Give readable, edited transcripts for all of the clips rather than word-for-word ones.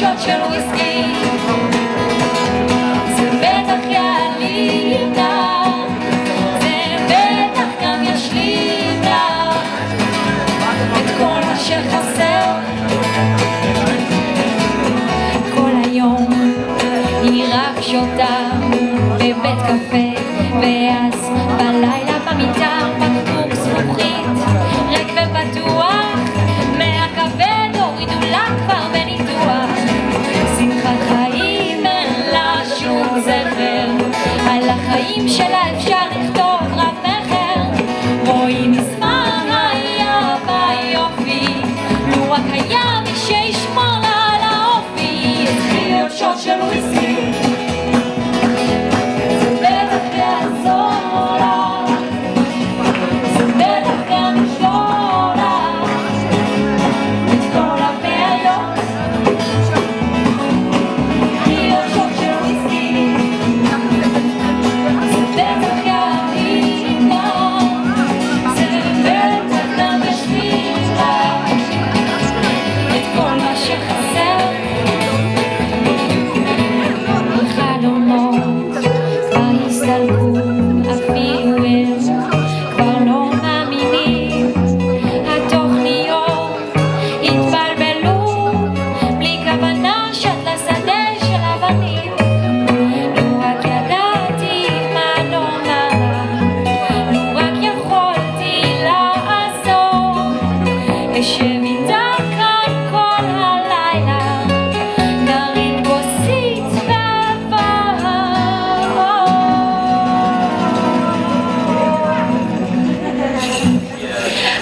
שוט של וויסקי, זה בטח יעלים לך, זה בטח גם ישלים לך את כל מה שחסר. כל היום היא רק שותה בבית קפה, ואז בלילה במיטה בקבוק זכוכית ריק ופתוח, מהכבד הורידו לה כבר בניתוח. שמחת חיים אין לה שום זכר, על החיים שלה אפשר לכתוב רב מחר. רואים מזמן היה ביופי, לו רק היה מי שישמור לה על האופי. התחיל עוד שוט של וויסקי, זה בטח יעזור לה, זה בטח גם ישבור לה את כל הבעיות. התחיל עוד שוט של וויסקי, זה בטח יעלים לה, זה בטח גם ישלים לה את כל מה שחסר. חלומות כבר הסתלקו, אפילו הם כבר לא מאמינים. התוכניות התבלבלו, בלי כוונה שט לשדה של אבנים. לו רק ידעתי מה לומר, לו רק יכולתי לעזור, אשב איתה כאן כל הלילה, נרים כוסית ועבר.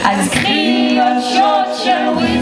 אז קחי עוד שוט של וויסקי,